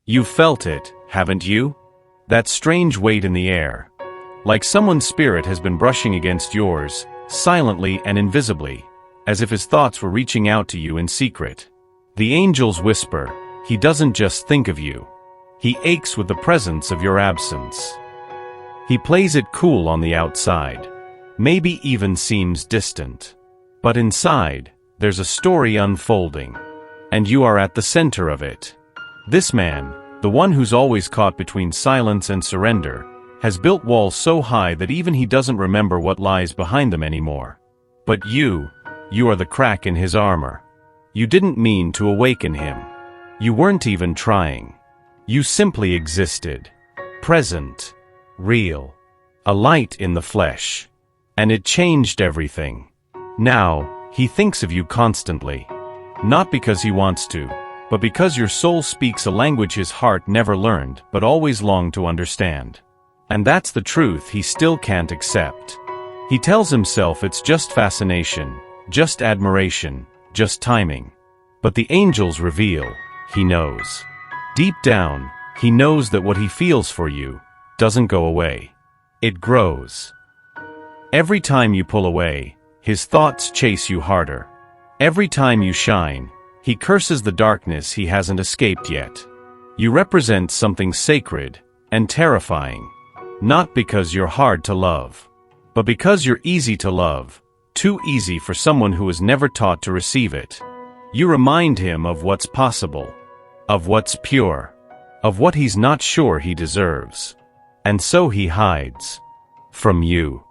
You've felt it, haven't you? That strange weight in the air. Like someone's spirit has been brushing against yours, silently and invisibly, as if his thoughts were reaching out to you in secret. The angels whisper, he doesn't just think of you. He aches with the presence of your absence. He plays it cool on the outside, maybe even seems distant. But inside, there's a story unfolding, and you are at the center of it. This man, the one who's always caught between silence and surrender, has built walls so high that even he doesn't remember what lies behind them anymore. But you are the crack in his armor. You didn't mean to awaken him. You weren't even trying. You simply existed. Present. Real. A light in the flesh. And it changed everything. Now, he thinks of you constantly. Not because he wants to, but because your soul speaks a language his heart never learned but always longed to understand. And that's the truth he still can't accept. He tells himself it's just fascination, just admiration, just timing. But the angels reveal, he knows. Deep down, he knows that what he feels for you doesn't go away. It grows. Every time you pull away, his thoughts chase you harder. Every time you shine, he curses the darkness he hasn't escaped yet. You represent something sacred and terrifying, not because you're hard to love, but because you're easy to love, too easy for someone who was never taught to receive it. You remind him of what's possible, of what's pure, of what he's not sure he deserves. And so he hides. From you.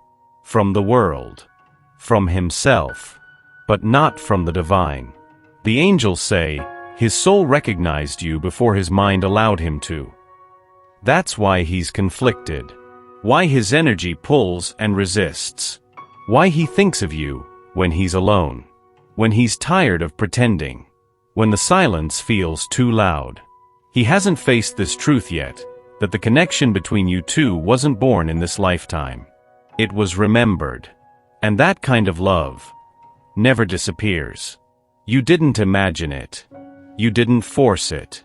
From the world. From himself. But not from the divine. The angels say, his soul recognized you before his mind allowed him to. That's why he's conflicted. Why his energy pulls and resists. Why he thinks of you when he's alone. When he's tired of pretending. When the silence feels too loud. He hasn't faced this truth yet, that the connection between you two wasn't born in this lifetime. It was remembered. And that kind of love never disappears. You didn't imagine it. You didn't force it.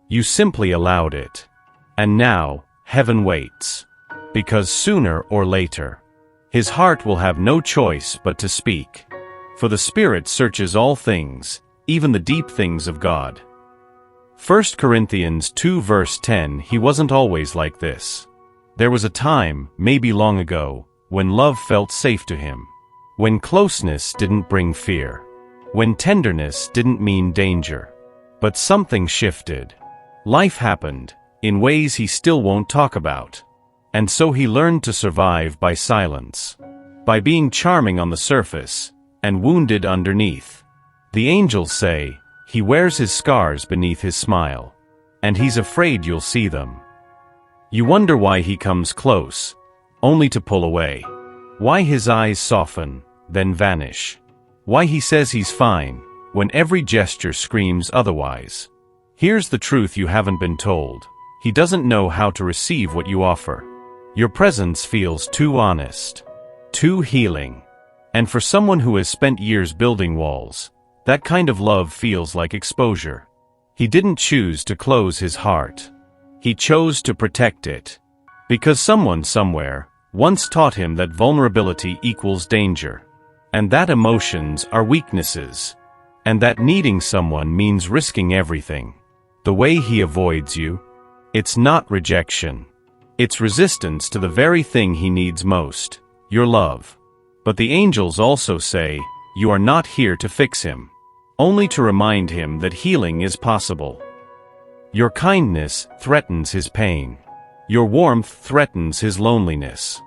You simply allowed it. And now, heaven waits. Because sooner or later, his heart will have no choice but to speak. For the Spirit searches all things, even the deep things of God. 1 Corinthians 2 verse 10. He wasn't always like this. There was a time, maybe long ago, when love felt safe to him. When closeness didn't bring fear. When tenderness didn't mean danger. But something shifted. Life happened, in ways he still won't talk about. And so he learned to survive by silence. By being charming on the surface, and wounded underneath. The angels say, he wears his scars beneath his smile. And he's afraid you'll see them. You wonder why he comes close, only to pull away. Why his eyes soften, then vanish. Why he says he's fine, when every gesture screams otherwise. Here's the truth you haven't been told. He doesn't know how to receive what you offer. Your presence feels too honest. Too healing. And for someone who has spent years building walls, that kind of love feels like exposure. He didn't choose to close his heart. He chose to protect it. Because someone somewhere once taught him that vulnerability equals danger. And that emotions are weaknesses. And that needing someone means risking everything. The way he avoids you, it's not rejection. It's resistance to the very thing he needs most, your love. But the angels also say, you are not here to fix him. Only to remind him that healing is possible. Your kindness threatens his pain. Your warmth threatens his loneliness.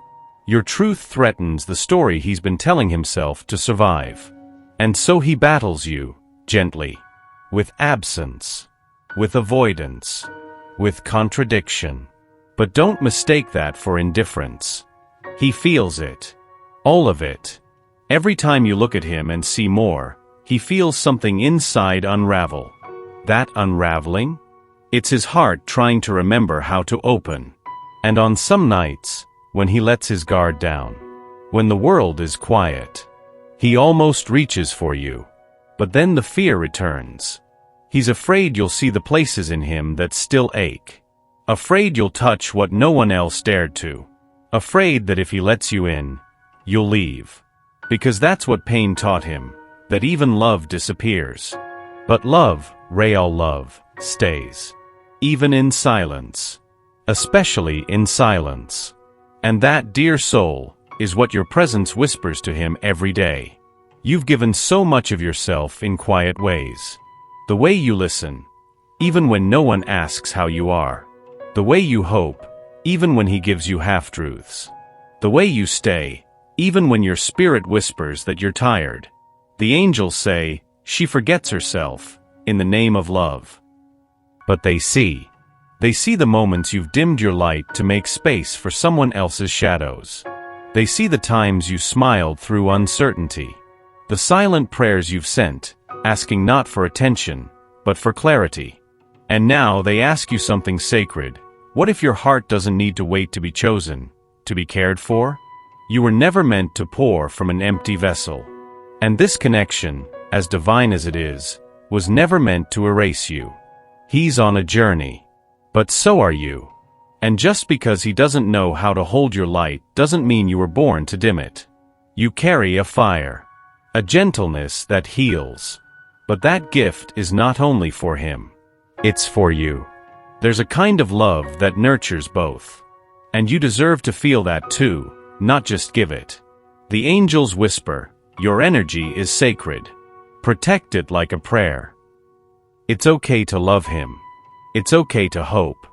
Your truth threatens the story he's been telling himself to survive. And so he battles you, gently. With absence. With avoidance. With contradiction. But don't mistake that for indifference. He feels it. All of it. Every time you look at him and see more, he feels something inside unravel. That unraveling? It's his heart trying to remember how to open. And on some nights, when he lets his guard down, when the world is quiet, he almost reaches for you. But then the fear returns. He's afraid you'll see the places in him that still ache. Afraid you'll touch what no one else dared to. Afraid that if he lets you in, you'll leave. Because that's what pain taught him, that even love disappears. But love, real love, stays. Even in silence. Especially in silence. And that, dear soul, is what your presence whispers to him every day. You've given so much of yourself in quiet ways. The way you listen, even when no one asks how you are. The way you hope, even when he gives you half-truths. The way you stay, even when your spirit whispers that you're tired. The angels say, she forgets herself, in the name of love. But they see the moments you've dimmed your light to make space for someone else's shadows. They see the times you smiled through uncertainty. The silent prayers you've sent, asking not for attention, but for clarity. And now they ask you something sacred. What if your heart doesn't need to wait to be chosen, to be cared for? You were never meant to pour from an empty vessel. And this connection, as divine as it is, was never meant to erase you. He's on a journey. But so are you. And just because he doesn't know how to hold your light doesn't mean you were born to dim it. You carry a fire. A gentleness that heals. But that gift is not only for him. It's for you. There's a kind of love that nurtures both. And you deserve to feel that too, not just give it. The angels whisper, your energy is sacred. Protect it like a prayer. It's okay to love him. It's okay to hope.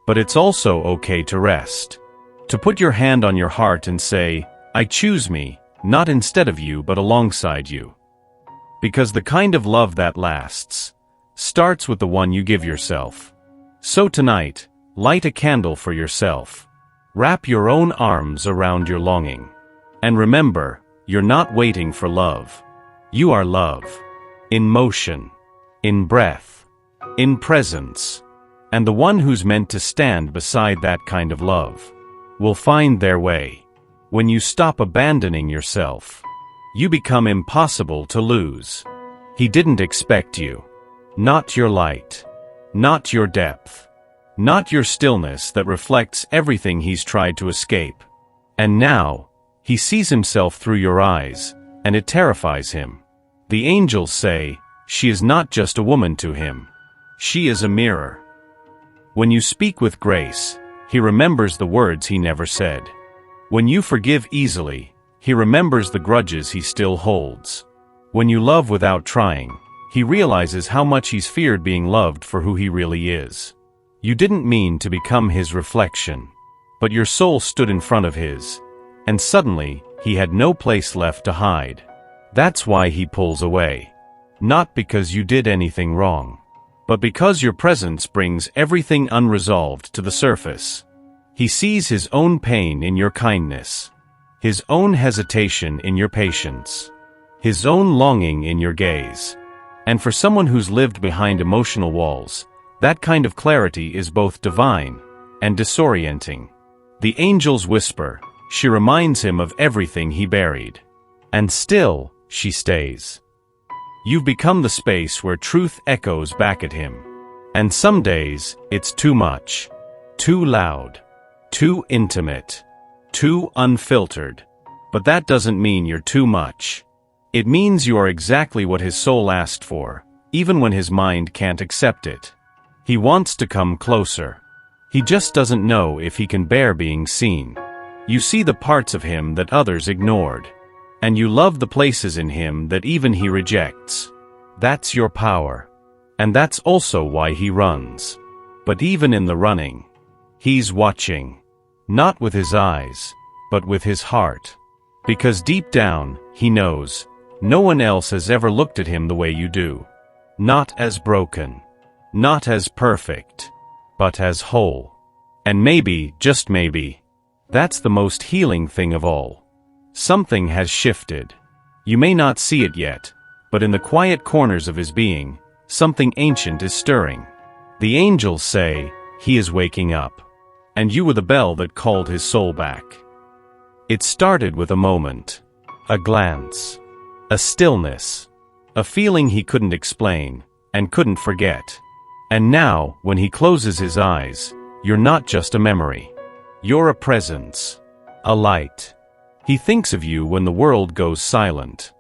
But it's also okay to rest. To put your hand on your heart and say, I choose me, not instead of you but alongside you. Because the kind of love that lasts starts with the one you give yourself. So tonight, light a candle for yourself. Wrap your own arms around your longing. And remember, you're not waiting for love. You are love. In motion. In breath. In presence. And the one who's meant to stand beside that kind of love will find their way. When you stop abandoning yourself, you become impossible to lose. He didn't expect you. Not your light. Not your depth. Not your stillness that reflects everything he's tried to escape. And now, he sees himself through your eyes, and it terrifies him. The angels say, she is not just a woman to him. She is a mirror. When you speak with grace, he remembers the words he never said. When you forgive easily, he remembers the grudges he still holds. When you love without trying, he realizes how much he's feared being loved for who he really is. You didn't mean to become his reflection, but your soul stood in front of his, and suddenly, he had no place left to hide. That's why he pulls away. Not because you did anything wrong, but because your presence brings everything unresolved to the surface. He sees his own pain in your kindness, his own hesitation in your patience, his own longing in your gaze. And for someone who's lived behind emotional walls, that kind of clarity is both divine and disorienting. The angels whisper, she reminds him of everything he buried. And still, she stays. You've become the space where truth echoes back at him. And some days, it's too much. Too loud. Too intimate. Too unfiltered. But that doesn't mean you're too much. It means you are exactly what his soul asked for, even when his mind can't accept it. He wants to come closer. He just doesn't know if he can bear being seen. You see the parts of him that others ignored. And you love the places in him that even he rejects. That's your power. And that's also why he runs. But even in the running, he's watching. Not with his eyes, but with his heart. Because deep down, he knows, no one else has ever looked at him the way you do. Not as broken. Not as perfect. But as whole. And maybe, just maybe, that's the most healing thing of all. Something has shifted. You may not see it yet, but in the quiet corners of his being, something ancient is stirring. The angels say, he is waking up. And you were the bell that called his soul back. It started with a moment. A glance. A stillness. A feeling he couldn't explain. and couldn't forget. And now, when he closes his eyes, you're not just a memory. You're a presence. A light. He thinks of you when the world goes silent.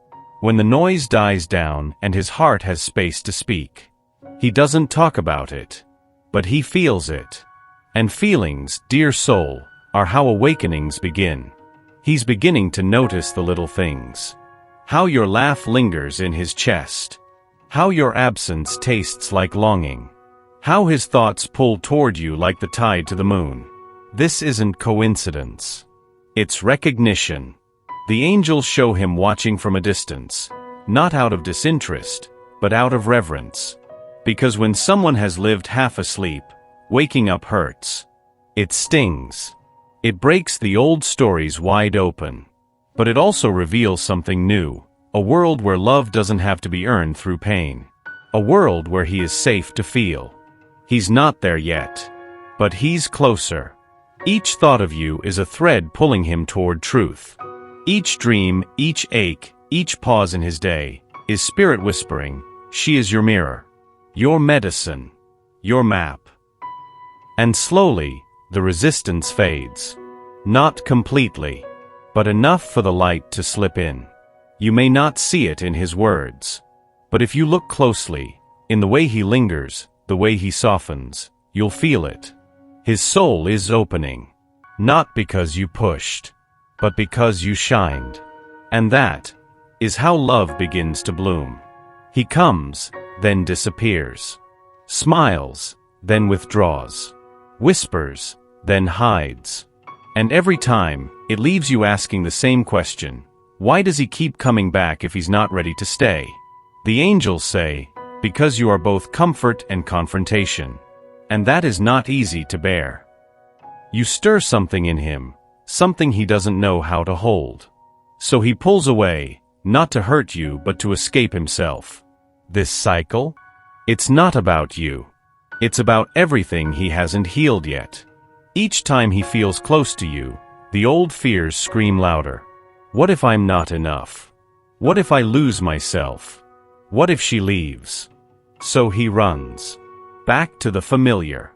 When the noise dies down and his heart has space to speak. He doesn't talk about it, but he feels it. And feelings, dear soul, are how awakenings begin. He's beginning to notice the little things. How your laugh lingers in his chest. How your absence tastes like longing. How his thoughts pull toward you like the tide to the moon. This isn't coincidence. It's recognition. The angels show him watching from a distance, not out of disinterest, but out of reverence. Because when someone has lived half asleep, waking up hurts. It stings. It breaks the old stories wide open. But it also reveals something new, a world where love doesn't have to be earned through pain. A world where he is safe to feel. He's not there yet, but he's closer. Each thought of you is a thread pulling him toward truth. Each dream, each ache, each pause in his day, is spirit whispering, she is your mirror, your medicine, your map. And slowly, the resistance fades. Not completely, but enough for the light to slip in. You may not see it in his words, but if you look closely, in the way he lingers, the way he softens, you'll feel it. His soul is opening, not because you pushed, but because you shined. And that is how love begins to bloom. He comes, then disappears. Smiles, then withdraws. Whispers, then hides. And every time, it leaves you asking the same question. Why does he keep coming back if he's not ready to stay? The angels say, because you are both comfort and confrontation. And that is not easy to bear. You stir something in him, something he doesn't know how to hold. So he pulls away, not to hurt you but to escape himself. This cycle? It's not about you. It's about everything he hasn't healed yet. Each time he feels close to you, the old fears scream louder. What if I'm not enough? What if I lose myself? What if she leaves? So he runs. Back to the familiar.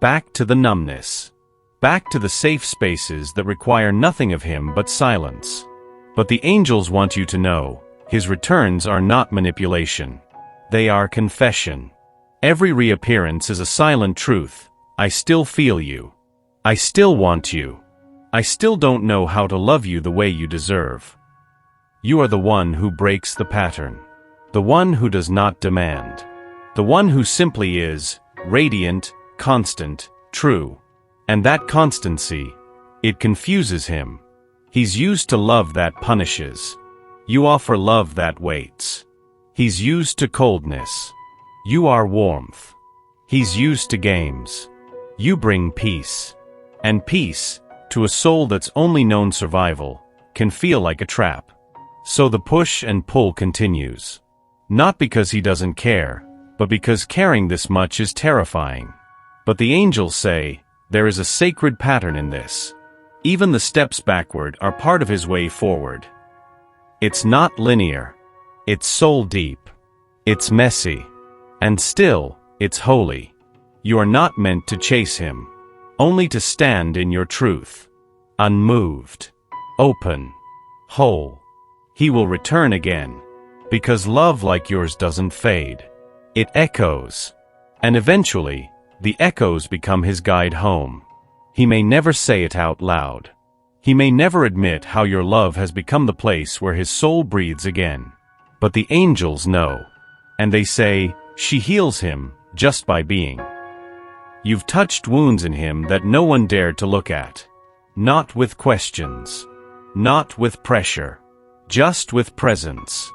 Back to the numbness. Back to the safe spaces that require nothing of him but silence. But the angels want you to know, his returns are not manipulation. They are confession. Every reappearance is a silent truth. I still feel you. I still want you. I still don't know how to love you the way you deserve. You are the one who breaks the pattern. The one who does not demand. The one who simply is, radiant, constant, true. And that constancy, it confuses him. He's used to love that punishes. You offer love that waits. He's used to coldness. You are warmth. He's used to games. You bring peace. And peace, to a soul that's only known survival, can feel like a trap. So the push and pull continues. Not because he doesn't care, but because caring this much is terrifying. But the angels say, there is a sacred pattern in this. Even the steps backward are part of his way forward. It's not linear. It's soul deep. It's messy. And still, it's holy. You are not meant to chase him. Only to stand in your truth. Unmoved. Open. Whole. He will return again. Because love like yours doesn't fade. It echoes. And eventually, the echoes become his guide home. He may never say it out loud. He may never admit how your love has become the place where his soul breathes again. But the angels know. And they say, she heals him, just by being. You've touched wounds in him that no one dared to look at. Not with questions. Not with pressure. Just with presence.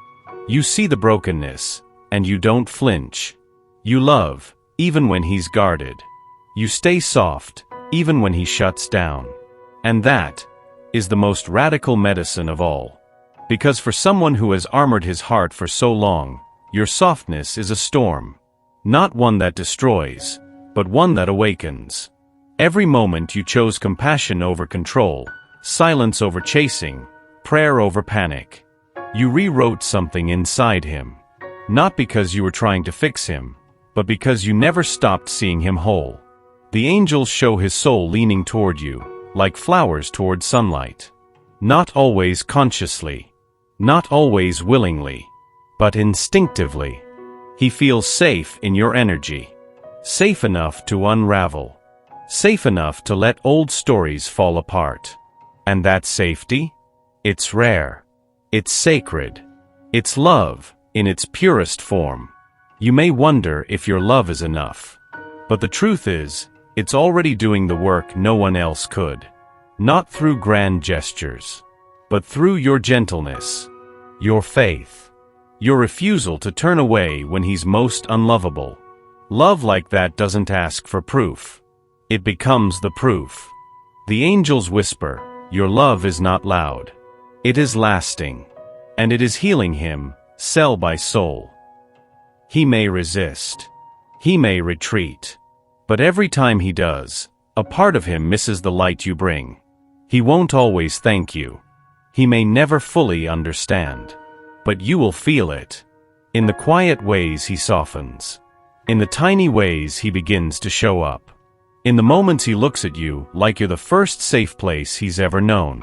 You see the brokenness, and you don't flinch. You love, even when he's guarded. You stay soft, even when he shuts down. And that is the most radical medicine of all. Because for someone who has armored his heart for so long, your softness is a storm. Not one that destroys, but one that awakens. Every moment you chose compassion over control, silence over chasing, prayer over panic. You rewrote something inside him. Not because you were trying to fix him, but because you never stopped seeing him whole. The angels show his soul leaning toward you, like flowers toward sunlight. Not always consciously, not always willingly, but instinctively. He feels safe in your energy, safe enough to unravel, safe enough to let old stories fall apart. And that safety? It's rare. It's sacred. It's love in its purest form. You may wonder if your love is enough. But the truth is, it's already doing the work no one else could. Not through grand gestures, but through your gentleness, your faith, your refusal to turn away when he's most unlovable. Love like that doesn't ask for proof. It becomes the proof. The angels whisper, your love is not loud. It is lasting. And it is healing him, cell by soul. He may resist. He may retreat. But every time he does, a part of him misses the light you bring. He won't always thank you. He may never fully understand. But you will feel it. In the quiet ways he softens. In the tiny ways he begins to show up. In the moments he looks at you like you're the first safe place he's ever known.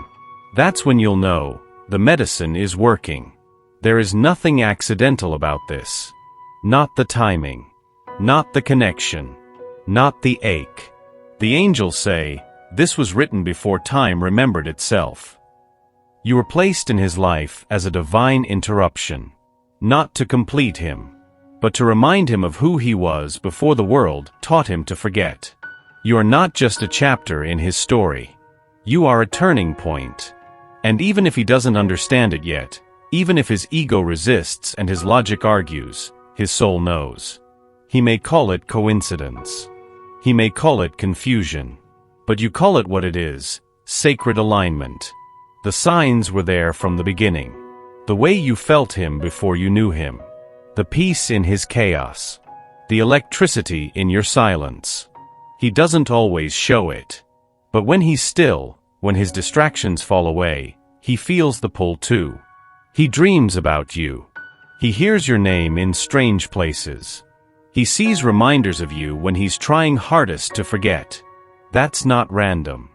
That's when you'll know, the medicine is working. There is nothing accidental about this. Not the timing. Not the connection. Not the ache. The angels say, this was written before time remembered itself. You were placed in his life as a divine interruption. Not to complete him, but to remind him of who he was before the world taught him to forget. You are not just a chapter in his story. You are a turning point. And even if he doesn't understand it yet, even if his ego resists and his logic argues, his soul knows. He may call it coincidence. He may call it confusion. But you call it what it is, sacred alignment. The signs were there from the beginning. The way you felt him before you knew him. The peace in his chaos. The electricity in your silence. He doesn't always show it. But when he's still, when his distractions fall away, he feels the pull too. He dreams about you. He hears your name in strange places. He sees reminders of you when he's trying hardest to forget. That's not random.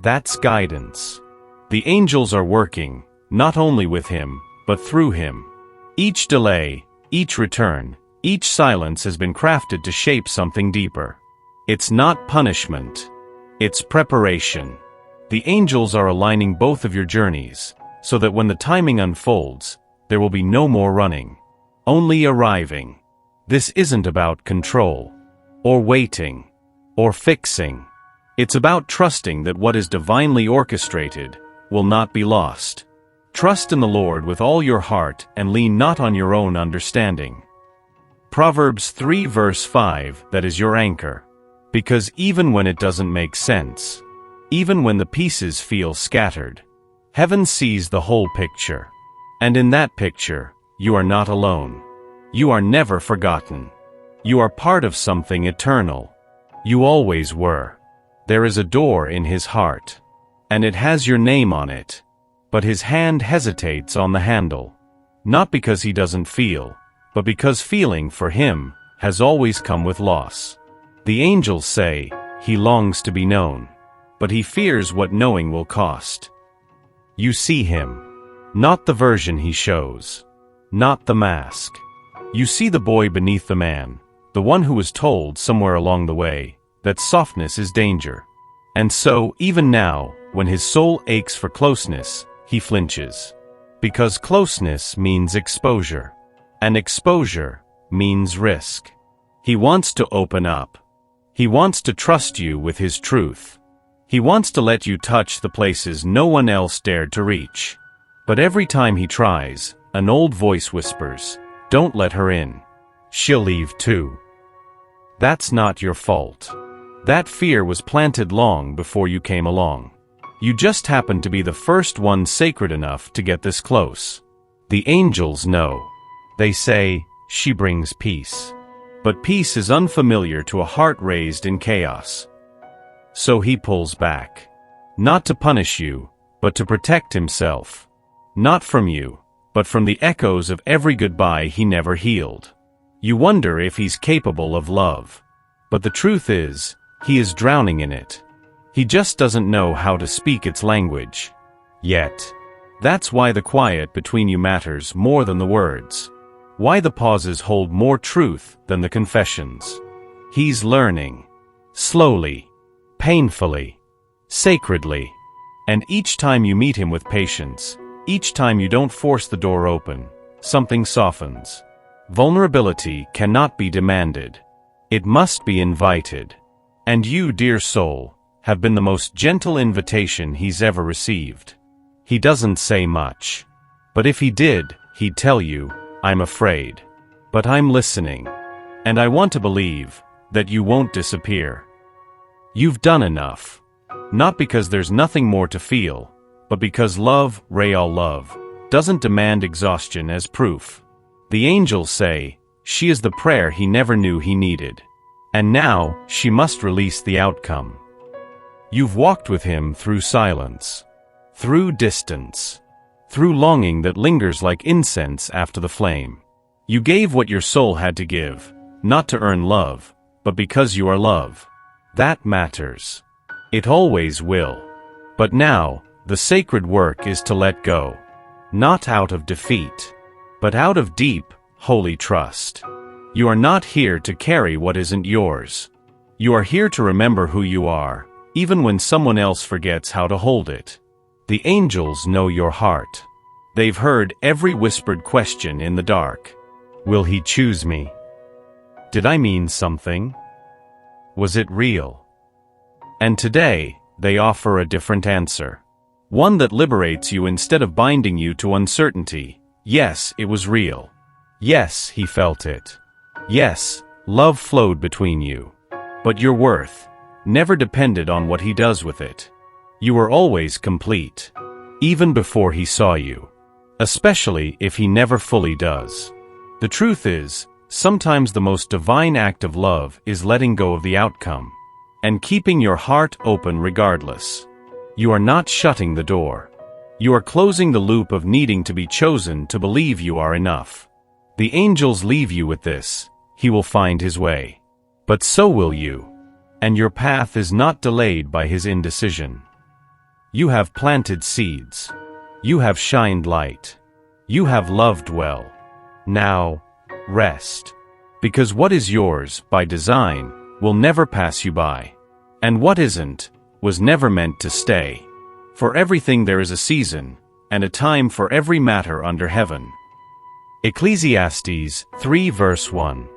That's guidance. The angels are working, not only with him, but through him. Each delay, each return, each silence has been crafted to shape something deeper. It's not punishment. It's preparation. The angels are aligning both of your journeys, so that when the timing unfolds, there will be no more running. Only arriving. This isn't about control, or waiting, or fixing. It's about trusting that what is divinely orchestrated will not be lost. Trust in the Lord with all your heart and lean not on your own understanding. Proverbs 3 verse 5, that is your anchor. Because even when it doesn't make sense, even when the pieces feel scattered, heaven sees the whole picture. And in that picture, you are not alone. You are never forgotten. You are part of something eternal. You always were. There is a door in his heart, and it has your name on it. But his hand hesitates on the handle. Not because he doesn't feel, but because feeling for him has always come with loss. The angels say, he longs to be known, but he fears what knowing will cost. You see him, not the version he shows, not the mask. You see the boy beneath the man, the one who was told somewhere along the way that softness is danger. And so, even now, when his soul aches for closeness, he flinches. Because closeness means exposure, and exposure means risk. He wants to open up. He wants to trust you with his truth. He wants to let you touch the places no one else dared to reach. But every time he tries, an old voice whispers, don't let her in. She'll leave too. That's not your fault. That fear was planted long before you came along. You just happened to be the first one sacred enough to get this close. The angels know. They say, she brings peace. But peace is unfamiliar to a heart raised in chaos. So he pulls back. Not to punish you, but to protect himself. Not from you, but from the echoes of every goodbye he never healed. You wonder if he's capable of love. But the truth is, he is drowning in it. He just doesn't know how to speak its language. Yet. That's why the quiet between you matters more than the words. Why the pauses hold more truth than the confessions. He's learning. Slowly. Painfully. Sacredly. And each time you meet him with patience, each time you don't force the door open, something softens. Vulnerability cannot be demanded. It must be invited. And you, dear soul, have been the most gentle invitation he's ever received. He doesn't say much. But if he did, he'd tell you, I'm afraid. But I'm listening. And I want to believe that you won't disappear. You've done enough. Not because there's nothing more to feel, but because love, real love, doesn't demand exhaustion as proof. The angels say, she is the prayer he never knew he needed. And now, she must release the outcome. You've walked with him through silence. Through distance. Through longing that lingers like incense after the flame. You gave what your soul had to give, not to earn love, but because you are love. That matters. It always will. But now, the sacred work is to let go. Not out of defeat, but out of deep, holy trust. You are not here to carry what isn't yours. You are here to remember who you are, even when someone else forgets how to hold it. The angels know your heart. They've heard every whispered question in the dark. Will he choose me? Did I mean something? Was it real? And today, they offer a different answer. One that liberates you instead of binding you to uncertainty. Yes, it was real. Yes, he felt it. Yes, love flowed between you. But your worth never depended on what he does with it. You were always complete, even before he saw you. Especially if he never fully does. The truth is, sometimes the most divine act of love is letting go of the outcome, and keeping your heart open regardless. You are not shutting the door. You are closing the loop of needing to be chosen to believe you are enough. The angels leave you with this, he will find his way. But so will you. And your path is not delayed by his indecision. You have planted seeds. You have shined light. You have loved well. Now, rest. Because what is yours, by design, will never pass you by. And what isn't, was never meant to stay. For everything there is a season, and a time for every matter under heaven. Ecclesiastes 3 verse 1.